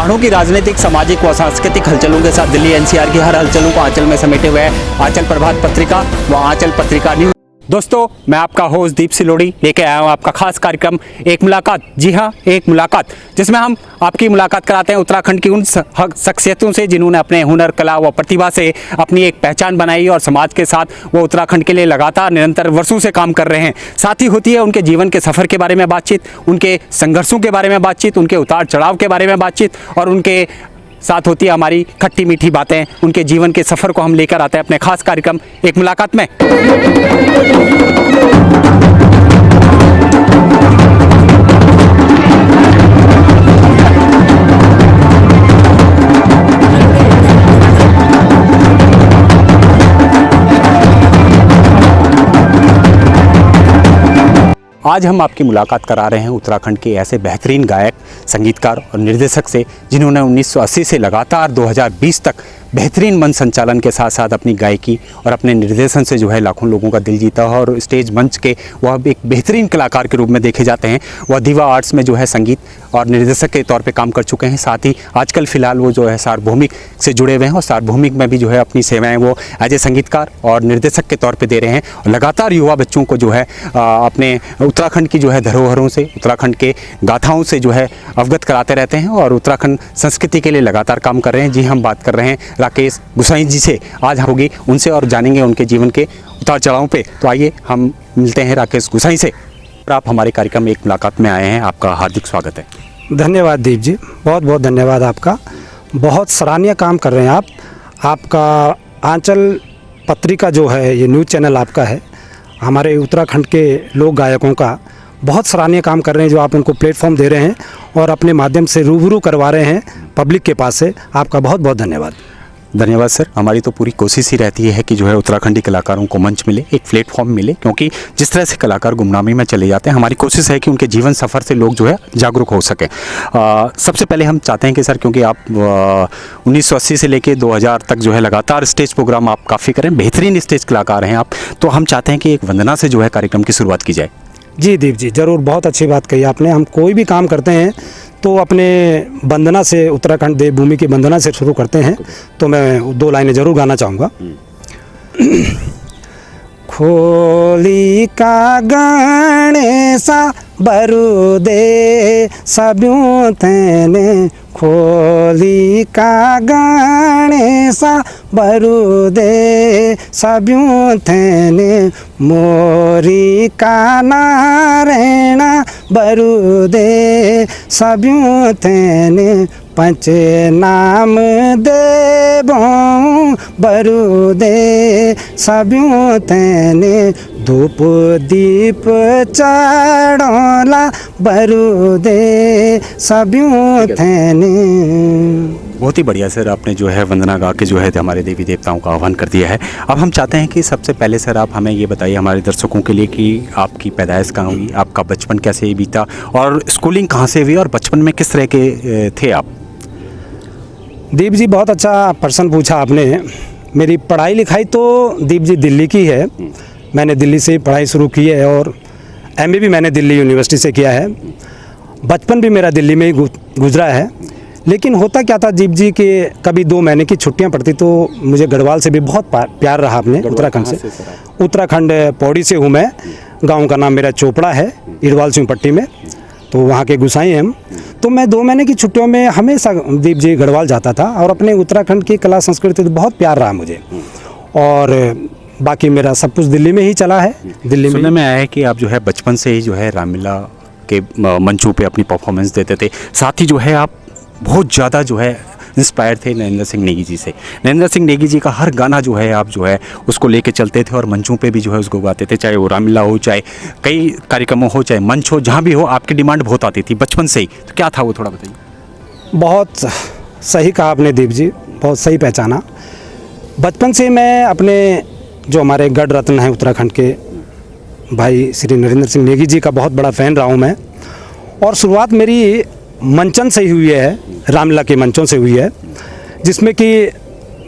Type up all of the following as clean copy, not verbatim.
पहाड़ों की राजनीतिक, सामाजिक व सांस्कृतिक हलचलों के साथ दिल्ली एनसीआर की हर हलचलों को आंचल में समेटे हुए आंचल प्रभात पत्रिका व आंचल पत्रिका न्यूज। दोस्तों, मैं आपका होस्ट दीप सिलोड़ी लेके आया हूँ आपका खास कार्यक्रम एक मुलाकात। जी हाँ, एक मुलाकात, जिसमें हम आपकी मुलाकात कराते हैं उत्तराखंड की उन शख्सियतों से जिन्होंने अपने हुनर, कला व प्रतिभा से अपनी एक पहचान बनाई और समाज के साथ वो उत्तराखंड के लिए लगातार निरंतर वर्षों से काम कर रहे हैं। साथ ही होती है उनके जीवन के सफ़र के बारे में बातचीत, उनके संघर्षों के बारे में बातचीत, उनके उतार चढ़ाव के बारे में बातचीत, और उनके साथ होती है हमारी खट्टी मीठी बातें। उनके जीवन के सफ़र को हम लेकर आते हैं अपने खास कार्यक्रम एक मुलाकात में। आज हम आपकी मुलाकात करा रहे हैं उत्तराखंड के ऐसे बेहतरीन गायक, संगीतकार और निर्देशक से जिन्होंने 1980 से लगातार 2020 तक बेहतरीन मंच संचालन के साथ साथ अपनी गायकी और अपने निर्देशन से जो है लाखों लोगों का दिल जीता है और स्टेज मंच के वह एक बेहतरीन कलाकार के रूप में देखे जाते हैं। वह दिवा आर्ट्स में जो है संगीत और निर्देशक के तौर पे काम कर चुके हैं। साथ ही आजकल फ़िलहाल वो जो है सार्वभौमिक से जुड़े हुए हैं और सार्वभौमिक में भी जो है अपनी सेवाएं वो एज ए संगीतकार और निर्देशक के तौर पे दे रहे हैं। और लगातार युवा बच्चों को जो है अपने उत्तराखंड की जो है धरोहरों से, उत्तराखंड के गाथाओं से जो है अवगत कराते रहते हैं और उत्तराखंड संस्कृति के लिए लगातार काम कर रहे हैं। जी, हम बात कर रहे हैं राकेश गुसाई जी से। आज होगी उनसे और जानेंगे उनके जीवन के उतार चढ़ाव पे। तो आइए हम मिलते हैं राकेश गुसाई से। आप हमारे कार्यक्रम एक मुलाकात में आए हैं, आपका हार्दिक स्वागत है। धन्यवाद दीप जी, बहुत बहुत धन्यवाद आपका। बहुत सराहनीय काम कर रहे हैं आप। आपका आंचल पत्रिका जो है, ये न्यूज़ चैनल आपका है, हमारे उत्तराखंड के लोक गायकों का बहुत सराहनीय काम कर रहे हैं, जो आप उनको प्लेटफॉर्म दे रहे हैं और अपने माध्यम से रूबरू करवा रहे हैं पब्लिक के पास से। आपका बहुत बहुत धन्यवाद। धन्यवाद सर। हमारी तो पूरी कोशिश ही रहती है कि जो है उत्तराखंडी कलाकारों को मंच मिले, एक प्लेटफॉर्म मिले, क्योंकि जिस तरह से कलाकार गुमनामी में चले जाते हैं, हमारी कोशिश है कि उनके जीवन सफ़र से लोग जो है जागरूक हो सकें। सबसे पहले हम चाहते हैं कि सर, क्योंकि आप 1980 से लेके 2000 तक जो है लगातार स्टेज प्रोग्राम आप काफ़ी करें, बेहतरीन स्टेज कलाकार हैं आप, तो हम चाहते हैं कि एक वंदना से जो है कार्यक्रम की शुरुआत की जाए। जी दीप जी, ज़रूर, बहुत अच्छी बात कही आपने। हम कोई भी काम करते हैं तो अपने वंदना से, उत्तराखंड देवभूमि की वंदना से शुरू करते हैं। तो मैं 2 लाइनें ज़रूर गाना चाहूँगा। खोली का गणेशा बरुदे सब्यों तेने, खोली का गणेशा बरुदे सब्यों तेने, मोरी का नारायणा बरुदे सब्यों तेने, पंच नाम देवों बरुदे सब्यों तेने, धूप दीप चढ़ोला बरुदे सब्यों तेने। बहुत ही बढ़िया सर, आपने जो है वंदना गा के जो है हमारे देवी देवताओं का आह्वान कर दिया है। अब हम चाहते हैं कि सबसे पहले सर आप हमें ये बताइए हमारे दर्शकों के लिए कि आपकी पैदाइश कहाँ हुई, आपका बचपन कैसे बीता और स्कूलिंग कहाँ से हुई और बचपन में किस तरह के थे आप? दीप जी, बहुत अच्छा प्रश्न पूछा आपने। मेरी पढ़ाई लिखाई तो दीप जी दिल्ली की है। मैंने दिल्ली से पढ़ाई शुरू की है और एमए भी मैंने दिल्ली यूनिवर्सिटी से किया है। बचपन भी मेरा दिल्ली में ही गुजरा है। लेकिन होता क्या था दीप जी कि कभी 2 महीने की छुट्टियां पड़ती तो मुझे गढ़वाल से भी बहुत प्यार रहा अपने उत्तराखंड से। उत्तराखंड पौड़ी से हूँ मैं। गांव का नाम मेरा चोपड़ा है, इरवाल सिंह पट्टी में। तो वहाँ के गुसाई हैं हम। तो मैं 2 महीने की छुट्टियों में हमेशा दीप जी गढ़वाल जाता था और अपने उत्तराखंड की कला संस्कृति तो बहुत प्यार रहा मुझे। और बाकी मेरा सब कुछ दिल्ली में ही चला है। दिल्ली में सुनने में आया है कि आप जो है बचपन से ही जो है रामलीला के मंचों पे अपनी परफॉर्मेंस देते थे। साथ ही जो है आप बहुत ज़्यादा जो है इंस्पायर थे नरेंद्र सिंह नेगी जी से। नरेंद्र सिंह नेगी जी का हर गाना जो है आप जो है उसको लेके चलते थे और मंचों पे भी जो है उसको गाते थे, चाहे वो रामलीला हो, चाहे कई कार्यक्रमों हो, चाहे मंच हो, जहाँ भी हो आपकी डिमांड बहुत आती थी बचपन से ही। तो क्या था वो, थोड़ा बताइए। बहुत सही कहा आपने दीप जी, बहुत सही पहचाना। बचपन से मैं अपने जो हमारे गढ़ रत्न हैं उत्तराखंड के भाई श्री नरेंद्र सिंह नेगी जी का बहुत बड़ा फ़ैन रहा हूँ मैं। और शुरुआत मेरी मंचन से ही हुई है, रामलीला के मंचों से हुई है, जिसमें कि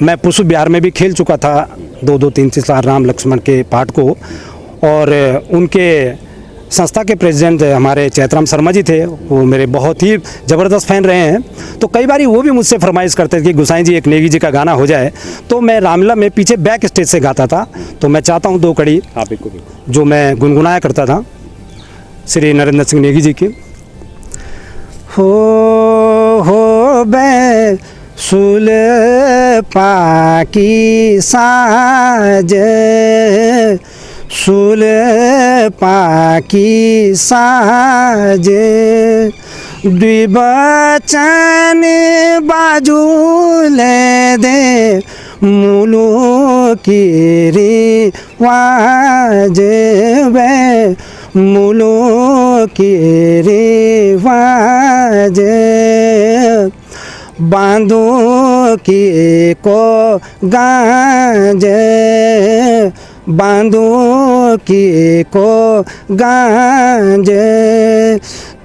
मैं पुष्प बिहार में भी खेल चुका था 2-2, 3-3 साल राम लक्ष्मण के पाठ को। और उनके संस्था के प्रेसिडेंट हमारे चैतराम शर्मा जी थे, वो मेरे बहुत ही ज़बरदस्त फ़ैन रहे हैं। तो कई बार वो भी मुझसे फरमाइश करते थे कि गुसाई जी एक नेगी जी का गाना हो जाए, तो मैं रामलीला में पीछे बैक स्टेज से गाता था। तो मैं चाहता हूँ 2 कड़ी जो मैं गुनगुनाया करता था श्री नरेंद्र सिंह नेगी जी की। हो बे सुल पाकी साज, सुल पाकी साज, द्विबचन बाजूले दे मुलू की रिवाज, वे मुलू की रिवाज, बांधो की को गांज, बांधो की को गांज,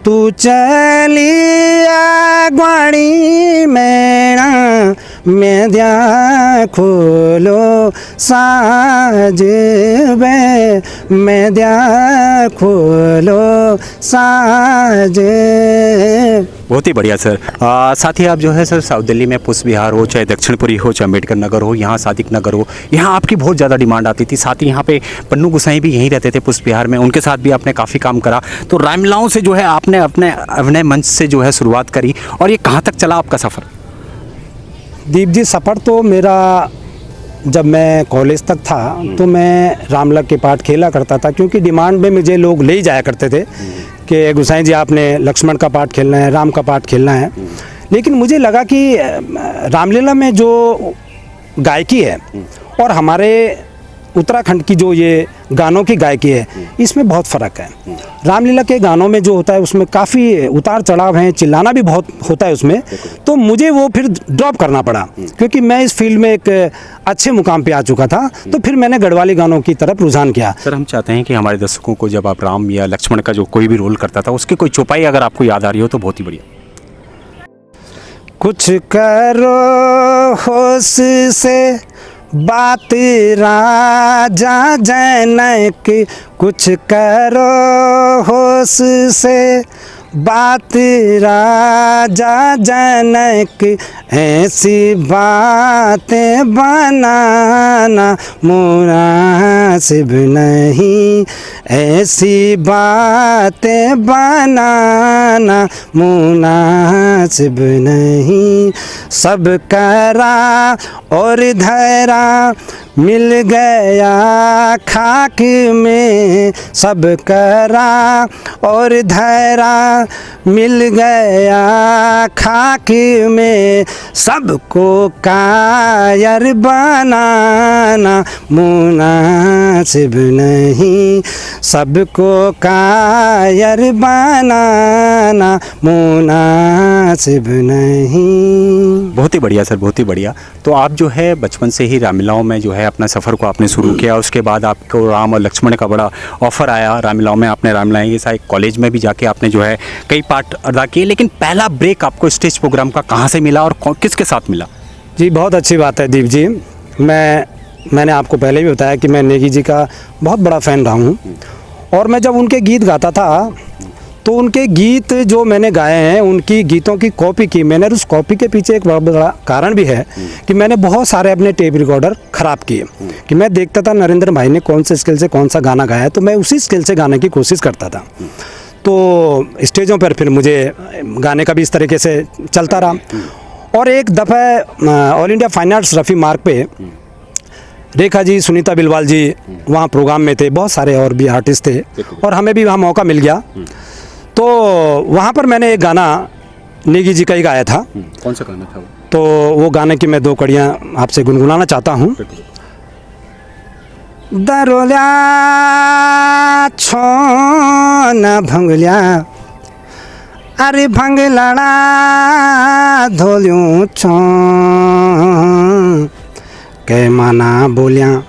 तू चलिया ग्वाड़ी मेरा मैं द्या खोलो साज, वे मैं द्या खोलो साज। बहुत ही बढ़िया सर। साथ ही आप जो है सर साउथ दिल्ली में पुष्प विहार हो, चाहे दक्षिणपुरी हो, चाहे अम्बेडकर नगर हो, यहाँ सादिक नगर हो, यहाँ आपकी बहुत ज़्यादा डिमांड आती थी। साथ ही यहाँ पे पन्नू गुसाई भी यहीं रहते थे पुष्प विहार में, उनके साथ भी आपने काफ़ी काम करा। तो रामलीलाओं से जो है आपने अपने अभिनय मंच से जो है शुरुआत करी, और ये कहाँ तक चला आपका सफ़र? दीप जी, सफ़र तो मेरा जब मैं कॉलेज तक था तो मैं रामलीला के पाठ खेला करता था, क्योंकि डिमांड में मुझे लोग ले ही जाया करते थे कि गुसाई जी आपने लक्ष्मण का पाठ खेलना है, राम का पाठ खेलना है। लेकिन मुझे लगा कि रामलीला में जो गायकी है और हमारे उत्तराखंड की जो ये गानों की गायकी है, इसमें बहुत फ़र्क है। रामलीला के गानों में जो होता है उसमें काफ़ी उतार चढ़ाव हैं, चिल्लाना भी बहुत होता है उसमें। तो मुझे वो फिर ड्रॉप करना पड़ा, क्योंकि मैं इस फील्ड में एक अच्छे मुकाम पे आ चुका था। तो फिर मैंने गढ़वाली गानों की तरफ रुझान किया। सर, हम चाहते हैं कि हमारे दर्शकों को जब आप राम या लक्ष्मण का जो कोई भी रोल करता था, उसकी कोई चौपाई अगर आपको याद आ रही हो तो बहुत ही बढ़िया। कुछ करो होश से बात राजा जनक, कुछ करो होश से बात राजा जनक, ऐसी बातें बनाना मुनासिब नहीं, ऐसी बातें बनाना मुनासिब नहीं। सब करा और धरा मिल गया खाक में, सब करा और धरा मिल गया खाक में, सबको कायर बनाना मुनासिब नहीं, सबको कायर बनाना मुनासिब नहीं। बहुत ही बढ़िया सर, बहुत ही बढ़िया। तो आप जो है बचपन से ही रामलीलाओं में जो है अपना सफ़र को आपने शुरू किया, उसके बाद आपको राम और लक्ष्मण का बड़ा ऑफर आया रामलीलाओं में, आपने रामलीलाएं के साथ कॉलेज में भी जाके आपने जो है कई पार्ट अदा किए। लेकिन पहला ब्रेक आपको स्टेज प्रोग्राम का कहाँ से मिला और किसके साथ मिला? जी, बहुत अच्छी बात है दीप जी। मैंने आपको पहले भी बताया कि मैं नेगी जी का बहुत बड़ा फ़ैन रहा हूँ, और मैं जब उनके गीत गाता था तो उनके गीत जो मैंने गाए हैं, उनकी गीतों की कॉपी की मैंने, और उस कॉपी के पीछे एक बहुत बड़ा कारण भी है कि मैंने बहुत सारे अपने टेप रिकॉर्डर ख़राब किए। कि मैं देखता था नरेंद्र भाई ने कौन से स्केल से कौन सा गाना गाया है, तो मैं उसी स्केल से गाने की कोशिश करता था। तो स्टेजों पर फिर मुझे गाने का भी इस तरीके से चलता रहा। और एक दफ़ा all India fine arts Rafi मार्ग पे रेखा जी, सुनीता बिलवाल जी वहाँ प्रोग्राम में थे, बहुत सारे और भी आर्टिस्ट थे, और हमें भी वहाँ मौका मिल गया। तो वहाँ पर मैंने एक गाना नेगी जी का ही गाया था। कौन सा गाना था वो? तो वो गाने की मैं 2 कड़ियाँ आपसे गुनगुनाना चाहता हूँ। दरोल्या छोन भंगल्या, अरे भंगलड़ा धोलियों छो, कै माना बोलिया,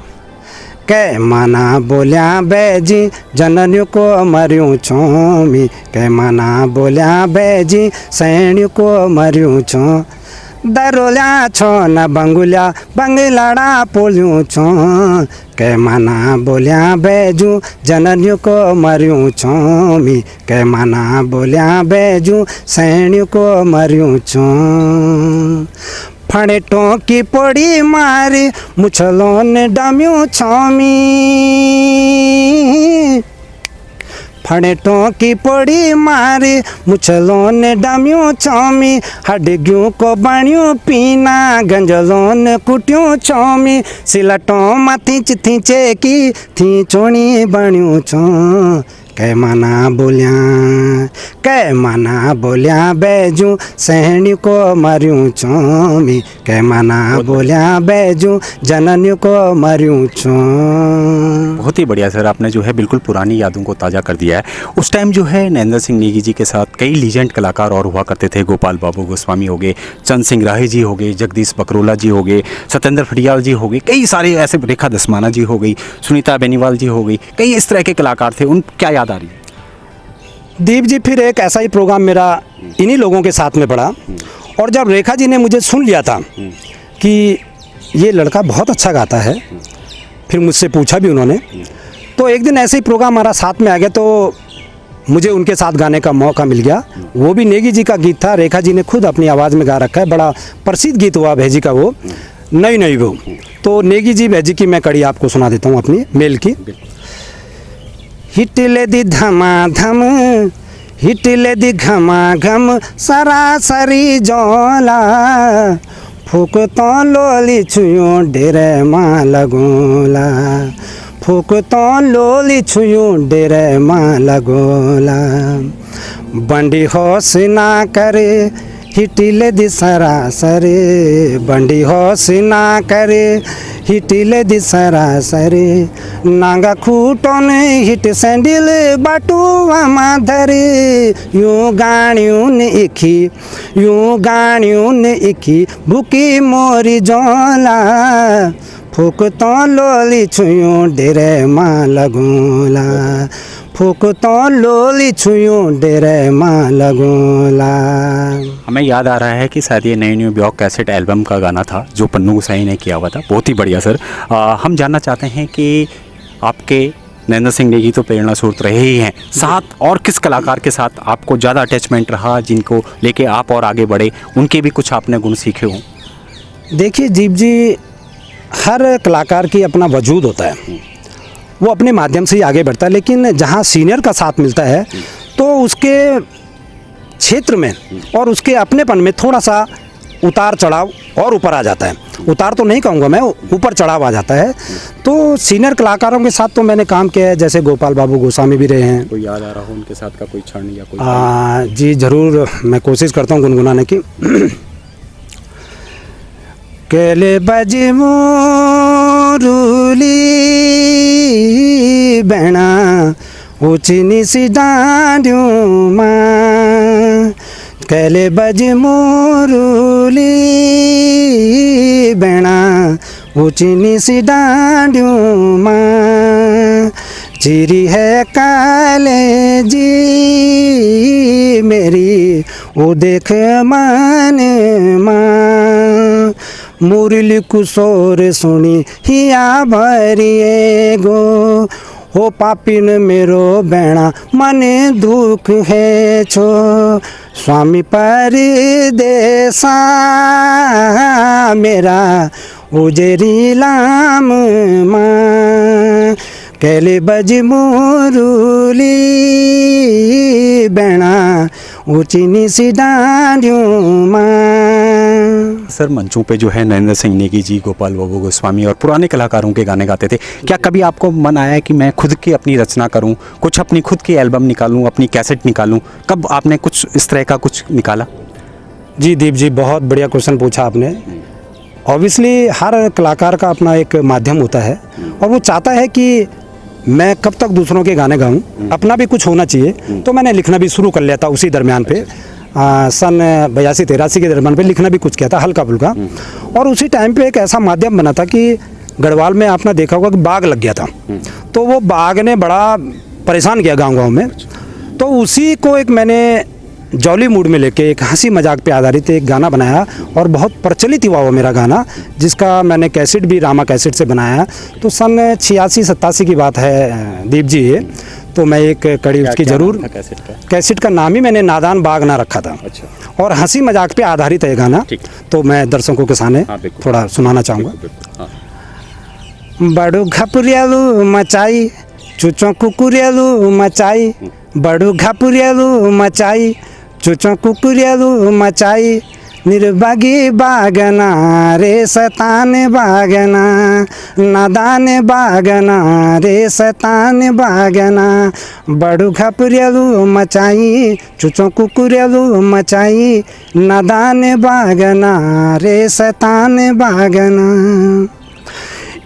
कै माना बोलिया बैजी जननियों को मरियूं छोमी, कै माना बोलिया बैजी सैनियों को मरियूं छो। दरोल्या छो न बंगुल्या बंगलाड़ा पोल्यूं छो के माना बोलिया बैजू जननियों को मरियूं छो मी के माना बोलिया बैजू सैनियों को मरियूं छो फड़ेटों की पोड़ी मारी मुछलों ने डमियों छौमी फड़ेटों की पोड़ी मारी मुछलों ने डमियों छौमी हडगियों को बणियों पीना गंजलों ने कुटियों छौमी सिलटों माथी चिथीचे की थी चोणी बणियों छो कै माना बोलिया बैजू सहनी को मरियूं छौमी कै माना बोलिया बैजू जननियों को मरियूं छो। बहुत ही बढ़िया सर, आपने जो है बिल्कुल पुरानी यादों को ताज़ा कर दिया है। उस टाइम जो है नरेंद्र सिंह नेगी जी के साथ कई लीजेंड कलाकार और हुआ करते थे। गोपाल बाबू गोस्वामी हो गए, चंद सिंह राही जी हो गए, जगदीश बकरोला जी हो गए, सत्येंद्र फटियाल जी हो गए, कई सारे ऐसे, रेखा दसमाना जी हो गई, सुनीता बेनीवाल जी हो गई, कई इस तरह के कलाकार थे। उन क्या याद आ रही है? दीप जी, फिर एक ऐसा ही प्रोग्राम मेरा इन्हीं लोगों के साथ में पड़ा और जब रेखा जी ने मुझे सुन लिया था कि ये लड़का बहुत अच्छा गाता है, फिर मुझसे पूछा भी उन्होंने, तो एक दिन ऐसे ही प्रोग्राम हमारा साथ में आ गया तो मुझे उनके साथ गाने का मौका मिल गया। वो भी नेगी जी का गीत था, रेखा जी ने खुद अपनी आवाज़ में गा रखा है, बड़ा प्रसिद्ध गीत हुआ भैजी का वो नई वो। तो नेगी जी भैजी की मैं कड़ी आपको सुना देता हूँ अपनी मेल की। हिटले दी धमाधम हिटले दी घमा घम सरासरी जोला फूक तो लोली छुयो डेरे माँ लगोला फूक तो लोली छुयो डेरे माँ लगोला बंडी होश ना करे हिटिले दी सरासरी बंडी होश ना करे हिटिले दी सरासरी नांगा खूटों हिट सैंडल बाटू माधरी यूं गाणियों ने इखी भूकी मोरी जोला फूक तो लोली छुयूं डेरे माँ लगोला फूक तो लोली छुयूं डेरे माँ लगोला। हमें याद आ रहा है कि शायद ये नई न्यू ब्लॉक कैसेट एल्बम का गाना था जो पन्नू गोसाई ने किया हुआ था। बहुत ही बढ़िया सर। हम जानना चाहते हैं कि आपके नरेंद्र सिंह नेगी तो प्रेरणा स्रोत रहे ही हैं, साथ और किस कलाकार के साथ आपको ज़्यादा अटैचमेंट रहा, जिनको लेके आप और आगे बढ़े, उनके भी कुछ आपने गुण सीखे हों? देखिए दीप जी, हर कलाकार की अपना वजूद होता है, वो अपने माध्यम से ही आगे बढ़ता है, लेकिन जहाँ सीनियर का साथ मिलता है तो उसके क्षेत्र में और उसके अपनेपन में थोड़ा सा उतार चढ़ाव और ऊपर आ जाता है। उतार तो नहीं कहूँगा मैं, ऊपर चढ़ाव आ जाता है। तो सीनियर कलाकारों के साथ तो मैंने काम किया है, जैसे गोपाल बाबू गोस्वामी भी रहे हैं। कोई याद आ रहा हो उनके साथ का कोई क्षण या कोई? जी ज़रूर, मैं कोशिश करता हूँ गुनगुनाने की। केले बजी मुरुली बहना ऊँची नीसी डांडियों माँ केले बजी मुरुली बहना ऊँची नीसी डांडियों माँ चिरी है काले जी मेरी वो देख मन माँ मुरली कुशोर सुनी हिया भरिए गो हो पापिन मेरो बेणा मने दुख है छो स्वामी परदेसा मेरा उजरी लाम माँ केले बज मुरुली बेणा ऊँची नीसी डांडियों माँ। सर, मंचों पे जो है नरेंद्र सिंह नेगी जी, गोपाल बाबू गोस्वामी और पुराने कलाकारों के गाने गाते थे। क्या कभी आपको मन आया है कि मैं खुद की अपनी रचना करूं, कुछ अपनी खुद की एल्बम निकालूं, अपनी कैसेट निकालूं? कब आपने कुछ इस तरह का कुछ निकाला? जी दीप जी, बहुत बढ़िया क्वेश्चन पूछा आपने। ऑब्वियसली हर कलाकार का अपना एक माध्यम होता है और वो चाहता है कि मैं कब तक दूसरों के गाने गाऊं, अपना भी कुछ होना चाहिए। तो मैंने लिखना भी शुरू कर लिया था उसी दरमियान पे, सन 82-83 के दरमियान पे लिखना भी कुछ किया था हल्का फुल्का। और उसी टाइम पे एक ऐसा माध्यम बना था कि गढ़वाल में आपने देखा होगा कि बाग लग गया था, तो वो बाग ने बड़ा परेशान किया गाँव में। तो उसी को एक मैंने जॉली मूड में लेके एक हंसी मजाक पे आधारित एक गाना बनाया और बहुत प्रचलित हुआ वो मेरा गाना, जिसका मैंने कैसेट भी रामा कैसेट से बनाया। तो सन 86-87 की बात है दीप जी ये। तो मैं एक कड़ी उसकी ज़रूर, कैसेट का नाम ही मैंने नादान बाग ना रखा था। अच्छा। और हंसी मजाक पे आधारित है गाना, तो मैं दर्शकों के सामने थोड़ा सुनाना चाहूँगा। बड़ू घपुरियालू मचाई चुचों कुकुरियालू मचाई, बड़ू घपुरियालू मचाई चुचों कुकुरियालू मचाई, निर्बागी बागना रे शैतान बागना, नादान बागना रे शैतान बागना, बड़ू घपुरियालू मचाई चुचों कुकुरियालू मचाई, नादान बागना रे शैतान बागना।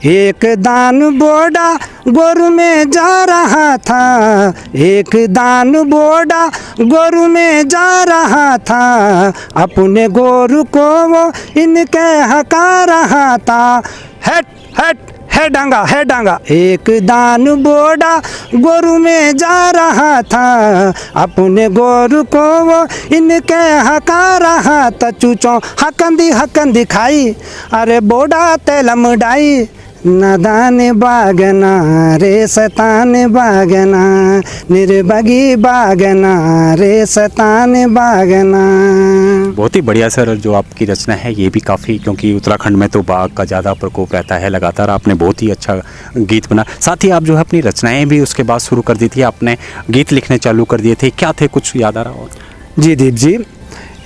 एक दान बोड़ा गोरु में जा रहा था, एक दान बोड़ा गोरु में जा रहा था, अपने गोरु को वो इनके हका रहा था, हट हट है डांगा। एक दान बोड़ा गोरु में जा रहा था, अपने गोरु को वो इनके हका रहा था, चूचों हकन दिखाई अरे बोड़ा तेलम डाई, नादान बागना रे शैतान बागना, निर्बगी बागना रे शैतान बागना। बहुत ही बढ़िया सर, जो आपकी रचना है ये भी काफ़ी, क्योंकि उत्तराखंड में तो बाघ का ज़्यादा प्रकोप रहता है लगातार, आपने बहुत ही अच्छा गीत बना। साथ ही आप जो है अपनी रचनाएं भी उसके बाद शुरू कर दी थी, आपने गीत लिखने चालू कर दिए थे, क्या थे, कुछ याद आ रहा हो? जी दीप जी,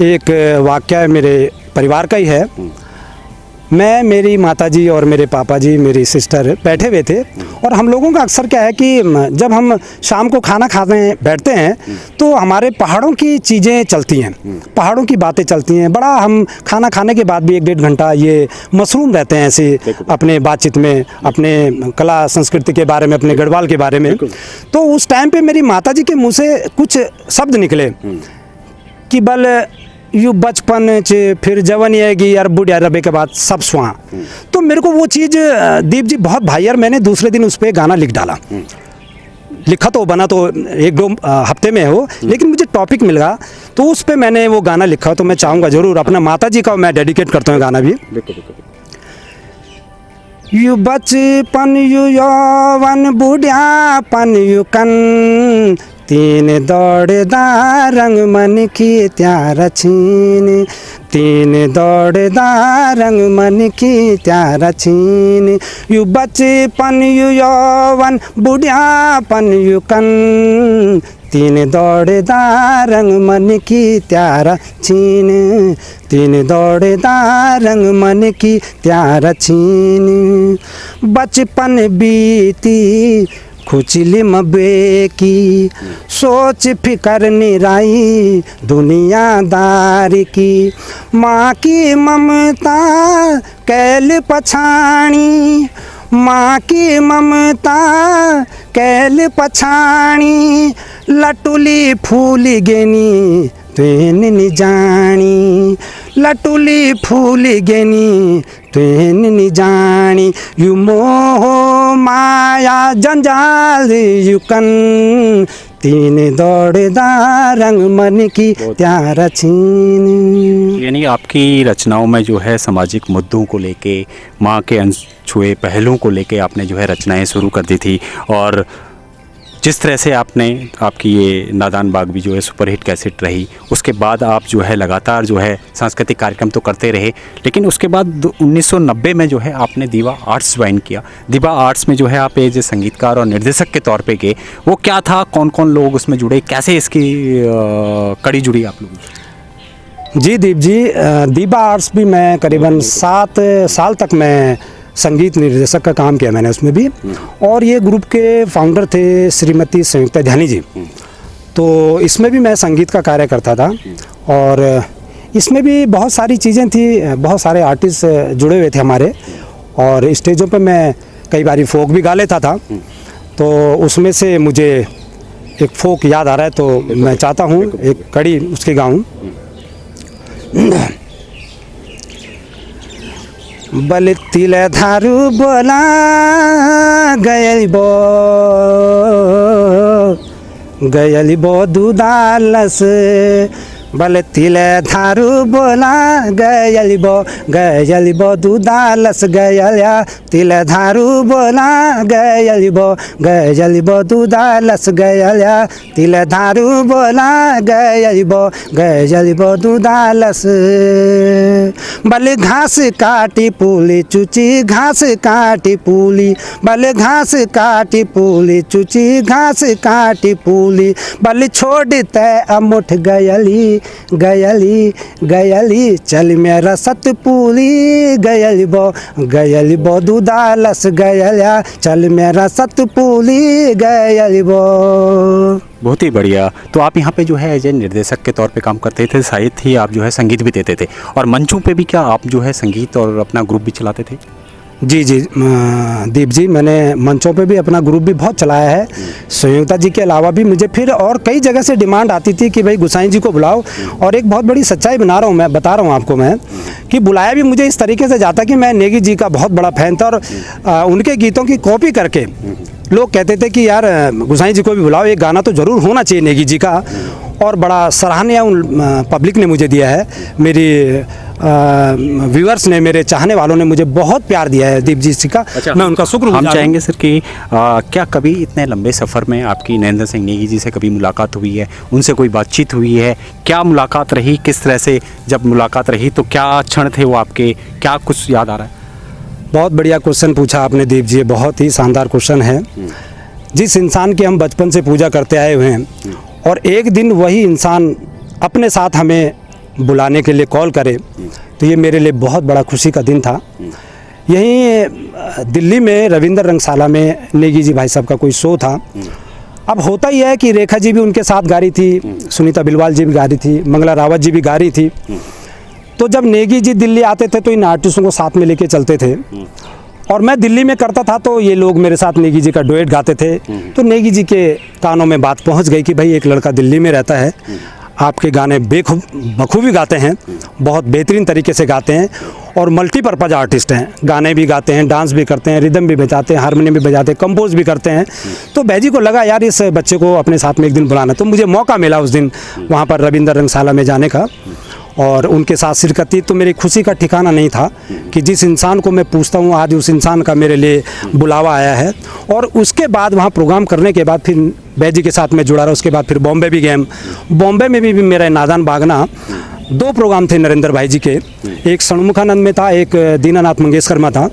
एक वाक़या मेरे परिवार का ही है। मैं, मेरी माताजी और मेरे पापा जी, मेरी सिस्टर बैठे हुए थे, और हम लोगों का अक्सर क्या है कि जब हम शाम को खाना खाने बैठते हैं तो हमारे पहाड़ों की चीज़ें चलती हैं, पहाड़ों की बातें चलती हैं। बड़ा हम खाना खाने के बाद भी 1-1.5 घंटा ये मशरूम रहते हैं ऐसे अपने बातचीत में, अपने कला संस्कृति के बारे में, अपने गढ़वाल के बारे में। तो उस टाइम पे मेरी माताजी के मुँह से कुछ शब्द निकले कि बल यू बचपन च फिर जवानी आएगी यार, बुढ़िया रबे के बाद सब सुहा। तो मेरे को वो चीज़ दीप जी बहुत भाई यार, मैंने दूसरे दिन उस पर गाना लिख डाला। लिखा तो बना तो 1-2 हफ्ते में हो, लेकिन मुझे टॉपिक मिल गया तो उस पर मैंने वो गाना लिखा। तो मैं चाहूँगा ज़रूर, अपना माता जी का मैं डेडिकेट करता हूँ गाना भी। यू बचपन यू यौवन बुढ़ियापन यू कन, तीन दौड़दा रंग मन की त्यार छीन, तीन दौड़दा रंग मन की त्यार छीन, यू बचपन यू यौवन बुढ़ियापन यू कन, तीन दौड़दा रंग मन की त्यार छीन, तीन दौड़दा रंग मन की त्यार छीन, बचपन बीती खुचली मबे की, सोच फिकर निराई दुनियादारी की, माँ की ममता कैल पछाणी, माँ की ममता कैल पछाणी, लटुली फूली गेनी तुन नि जानी, लटुली फूली गेनी तुन नि जानी, यू मोह माया जंजाल युकन, तीन दौड़दा रंग मन की त्यार छीन। यानी आपकी रचनाओं में जो है सामाजिक मुद्दों को लेके, माँ के अनछुए पहलुओं को लेके आपने जो है रचनाएं शुरू कर दी थी, और जिस तरह से आपकी ये नादान बाग भी जो है सुपरहिट कैसेट रही, उसके बाद आप जो है लगातार जो है सांस्कृतिक कार्यक्रम तो करते रहे, लेकिन उसके बाद 1990 में जो है आपने दीवा आर्ट्स ज्वाइन किया। दीवा आर्ट्स में जो है आप एज ए संगीतकार और निर्देशक के तौर पे गए, वो क्या था, कौन कौन लोग उसमें जुड़े, कैसे इसकी कड़ी जुड़ी आप लोगों? जी दीप जी, दीवा आर्ट्स भी मैं करीबन 7 साल तक मैं संगीत निर्देशक का काम किया मैंने उसमें भी, और ये ग्रुप के फाउंडर थे श्रीमती संयुक्ता ध्यानी जी। तो इसमें भी मैं संगीत का कार्य करता था, और इसमें भी बहुत सारी चीज़ें थी, बहुत सारे आर्टिस्ट जुड़े हुए थे हमारे, और स्टेजों पे मैं कई बारी फोक भी गा लेता था। तो उसमें से मुझे एक फोक याद आ रहा है, तो मैं चाहता हूँ एक कड़ी उसकी गाऊँ। बल तिल धारू बोला गयली बो दुदालस बल तिल धारू बोला गयलिबो दुधालस गयल्या तिल धारू बोला गयलिबो दुधालस गयल्या तिल धारू बोला गयलिबो दुधालस बल घास काटी पूली चुची घास काटी पूली बल घास काटी पूली चुची घास काटी पूली बल छोड़ते अमुठ गयली चल मेरा सत पूली गयलिबो दुधालस गयल्या चल मेरा सत पूली गयलिबो। बहुत ही बढ़िया। तो आप यहाँ पे जो है एज ए निर्देशक के तौर पे काम करते थे, साथ ही आप जो है संगीत भी देते थे और मंचों पे भी क्या आप जो है संगीत और अपना ग्रुप भी चलाते थे? जी दीप जी, मैंने मंचों पे भी अपना ग्रुप भी बहुत चलाया है। संयुक्ता जी के अलावा भी मुझे फिर और कई जगह से डिमांड आती थी कि भाई गुसाई जी को बुलाओ, और एक बहुत बड़ी सच्चाई बता रहा हूँ आपको मैं कि बुलाया भी मुझे इस तरीके से जाता कि मैं नेगी जी का बहुत बड़ा फैन था और उनके गीतों की कॉपी करके लोग कहते थे कि यार गुसाई जी को भी बुलाओ, एक गाना तो ज़रूर होना चाहिए नेगी जी का। और बड़ा सराहनीय पब्लिक ने मुझे दिया है, मेरी व्यूअर्स ने, मेरे चाहने वालों ने मुझे बहुत प्यार दिया है दीप जी का। अच्छा, मैं उनका शुक्रगुजार हम चाहेंगे सर कि क्या कभी इतने लंबे सफ़र में आपकी नरेंद्र सिंह नेगी जी से कभी मुलाकात हुई है, उनसे कोई बातचीत हुई है? क्या मुलाकात रही, किस तरह से जब मुलाकात रही तो क्या क्षण थे वो आपके, क्या कुछ याद आ रहा है? बहुत बढ़िया क्वेश्चन पूछा आपने दीप जी, बहुत ही शानदार क्वेश्चन है। जिस इंसान की हम बचपन से पूजा करते आए हुए हैं और एक दिन वही इंसान अपने साथ हमें बुलाने के लिए कॉल करे, तो ये मेरे लिए बहुत बड़ा खुशी का दिन था। यहीं दिल्ली में रविंद्र रंगशाला में नेगी जी भाई साहब का कोई शो था। अब होता ही है कि रेखा जी भी उनके साथ गा रही थी, सुनीता बिलवाल जी भी गा रही थी, मंगला रावत जी भी गा रही थी। तो जब नेगी जी दिल्ली आते थे तो इन आर्टिस्टों को साथ में लेके चलते थे, और मैं दिल्ली में करता था तो ये लोग मेरे साथ नेगी जी का डुएट गाते थे। तो नेगी जी के कानों में बात पहुंच गई कि भाई एक लड़का दिल्ली में रहता है, आपके गाने बखूबी गाते हैं, बहुत बेहतरीन तरीके से गाते हैं और मल्टीपर्पज़ आर्टिस्ट हैं, गाने भी गाते हैं, डांस भी करते हैं, रिदम भी बजाते हैं, हारमोनियम भी बजाते हैं, कंपोज भी करते हैं। तो बैजी को लगा यार इस बच्चे को अपने साथ में एक दिन बुलाना, तो मुझे मौका मिला उस दिन वहाँ पर रविंद्र रंगशाला में जाने का और उनके साथ शिरकत। तो मेरी खुशी का ठिकाना नहीं था कि जिस इंसान को मैं पूछता हूँ आज उस इंसान का मेरे लिए बुलावा आया है। और उसके बाद वहाँ प्रोग्राम करने के बाद फिर बैजी के साथ मैं जुड़ा रहा। उसके बाद फिर बॉम्बे भी गए। बॉम्बे में भी मेरा नादान बागना 2 प्रोग्राम थे नरेंद्र भाई जी के, एक षणमुखानंद में था, एक दीनानाथ मंगेशकर में था।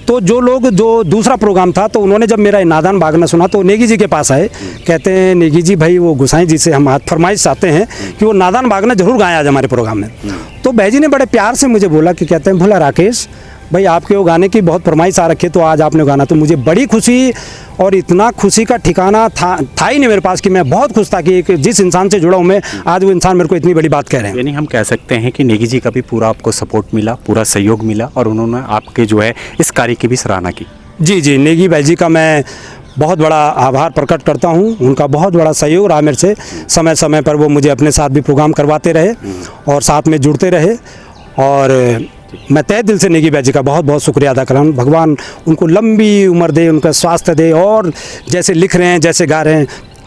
तो जो दूसरा प्रोग्राम था तो उन्होंने जब मेरा नादान बागना सुना तो नेगी जी के पास आए, कहते हैं नेगी जी भाई वो गुसाई जी से हम फरमाइश चाहते हैं कि वो नादान बागना जरूर गाएं आज हमारे प्रोग्राम में। तो भाईजी ने बड़े प्यार से मुझे बोला कि कहते हैं भोला राकेश भाई आपके वो गाने की बहुत फरमाइश आ रखी है तो आज आपने गाना। तो मुझे बड़ी खुशी और इतना खुशी का ठिकाना था ही नहीं मेरे पास कि मैं बहुत खुश था कि जिस इंसान से जुड़ा हूँ मैं, आज वो इंसान मेरे को इतनी बड़ी बात कह रहे हैं। यानी हम कह सकते हैं कि नेगी जी का भी पूरा आपको सपोर्ट मिला, पूरा सहयोग मिला और उन्होंने आपके जो है इस कार्य की भी सराहना की। जी नेगी भाई जी का मैं बहुत बड़ा आभार प्रकट करता हूँ। उनका बहुत बड़ा सहयोग रहा मेरे से, समय समय पर वो मुझे अपने साथ भी प्रोग्राम करवाते रहे और साथ में जुड़ते रहे। और मैं तहे दिल से नेगी भाई जी का बहुत बहुत शुक्रिया अदा कर रहा हूँ। भगवान उनको लंबी उम्र दे, उनका स्वास्थ्य दे और जैसे लिख रहे हैं, जैसे गा रहे हैं,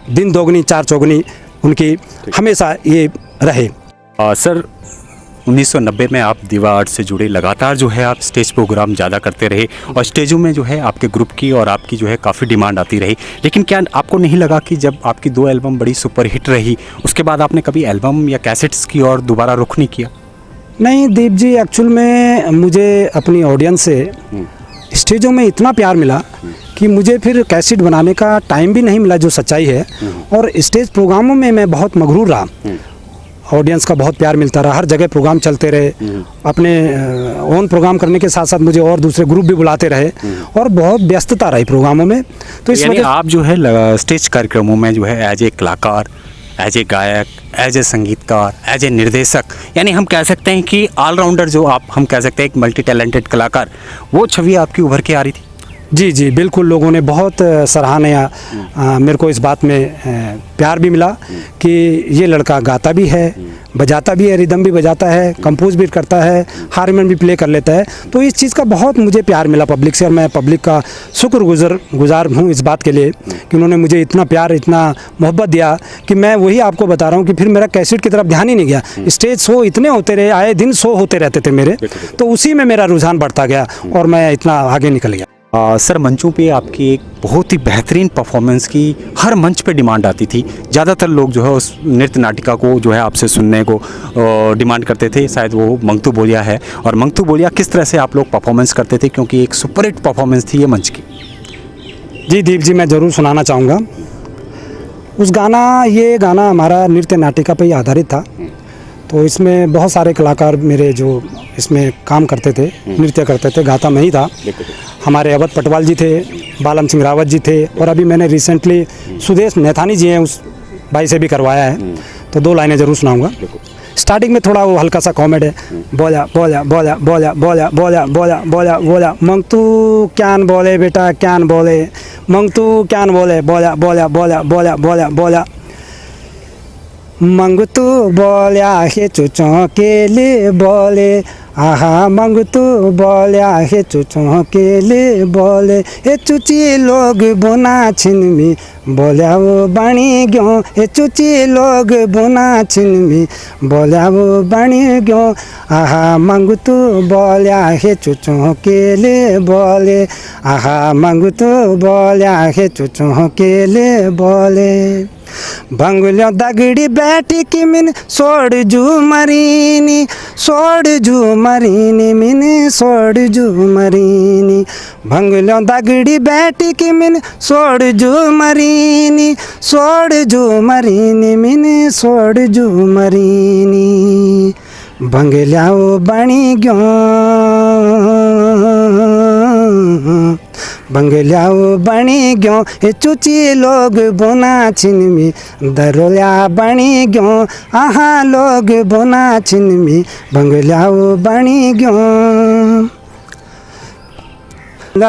दिन दोगुनी चार चौगुनी उनकी हमेशा ये रहे। सर 1990 में आप दीवा आर्ट से जुड़े, लगातार जो है आप स्टेज प्रोग्राम ज़्यादा करते रहे और स्टेजों में जो है आपके ग्रुप की और आपकी जो है काफ़ी डिमांड आती रही। लेकिन क्या आपको नहीं लगा कि जब आपकी 2 एल्बम बड़ी सुपरहिट रही उसके बाद आपने कभी एल्बम या कैसेट्स की और दोबारा रुख नहीं किया? नहीं दीप जी, एक्चुअल में मुझे अपनी ऑडियंस से स्टेजों में इतना प्यार मिला कि मुझे फिर कैसेट बनाने का टाइम भी नहीं मिला, जो सच्चाई है। और स्टेज प्रोग्रामों में मैं बहुत मगरूर रहा, ऑडियंस का बहुत प्यार मिलता रहा, हर जगह प्रोग्राम चलते रहे। अपने ओन प्रोग्राम करने के साथ साथ मुझे और दूसरे ग्रुप भी बुलाते रहे और बहुत व्यस्तता रही प्रोग्रामों में। तो इस वजह आप जो है स्टेज कार्यक्रमों में जो है एज ए कलाकार, एज ए गायक, एज ए संगीतकार, एज ए निर्देशक, यानी हम कह सकते हैं कि ऑलराउंडर जो हम कह सकते हैं एक मल्टी टैलेंटेड कलाकार, वो छवि आपकी उभर के आ रही थी। जी जी बिल्कुल, लोगों ने बहुत सराहना मेरे को इस बात में प्यार भी मिला कि ये लड़का गाता भी है, बजाता भी है, रिदम भी बजाता है, कंपोज भी करता है, हारमोनियम भी प्ले कर लेता है। तो इस चीज़ का बहुत मुझे प्यार मिला पब्लिक से, और मैं पब्लिक का शुक्रगुजार हूँ इस बात के लिए कि उन्होंने मुझे इतना प्यार, इतना मोहब्बत दिया कि मैं वही आपको बता रहा हूँ कि फिर मेरा कैसेट की तरफ ध्यान ही नहीं गया। स्टेज शो इतने होते रहे, आए दिन शो होते रहते थे मेरे, तो उसी में मेरा रुझान बढ़ता गया और मैं इतना आगे निकल गया। सर, मंचों पे आपकी एक बहुत ही बेहतरीन परफॉर्मेंस की हर मंच पे डिमांड आती थी। ज़्यादातर लोग जो है उस नृत्य नाटिका को जो है आपसे सुनने को डिमांड करते थे। शायद वो मंगतू बोलिया है, और मंगतू बोलिया किस तरह से आप लोग परफॉर्मेंस करते थे, क्योंकि एक सुपरहिट परफॉर्मेंस थी ये मंच की। जी दीप जी, मैं ज़रूर सुनाना चाहूँगा उस गाना। ये गाना हमारा नृत्य नाटिका पर ही आधारित था। तो इसमें बहुत सारे कलाकार मेरे जो इसमें काम करते थे, नृत्य करते थे, गाता मैं ही था। हमारे अवध पटवाल जी थे, बालम सिंह रावत जी थे, और अभी मैंने रिसेंटली सुदेश नैथानी जी हैं, उस भाई से भी करवाया है। तो 2 लाइनें ज़रूर सुनाऊंगा। स्टार्टिंग में थोड़ा वो हल्का सा कॉमेडी है। बोला बोला बोला बोला बोला बोला बोला बोला बोला मंगतू क्यान बोले बेटा क्यान बोले, मंगतू क्यान बोले, बोला बोला बोला बोला बोला बोला मंगतू बोल्या हे चुचों के लिए बोले, आहा मंगतू बोल्या हे चुचों के लिए बोले, हे चुची लोग बुना छिनमी बोल्या वो बणी ग्यो, हे चुची लोग बुना छिनमी बोल्या वो बणी ग्यो, आहा मंगतू बोल्या हे चुचों के लिए बोले, आहा मंगतू बोल्या हे चुचों के लिए बोले। भंगुलो दगड़ी बैठी कि मिन सोड़ जू मरीनी, सोड़ जू मरीनी मिन सोड़ जू मरीनी, भंगुलो दगड़ी बैठी कि मिन सोड़ जू मरीनी, सोड़ जू मरीनी मिन सोड़ जू मरीनी, भंगल्याओ बणी ग्यो, बंगल्याओ बणी ग्यो, हे चुची लोग बुना छिनमी दरोल्या बणी ग्यो, आहा लोग बुना छिनमी बंगल्याओ बणी ग्यो।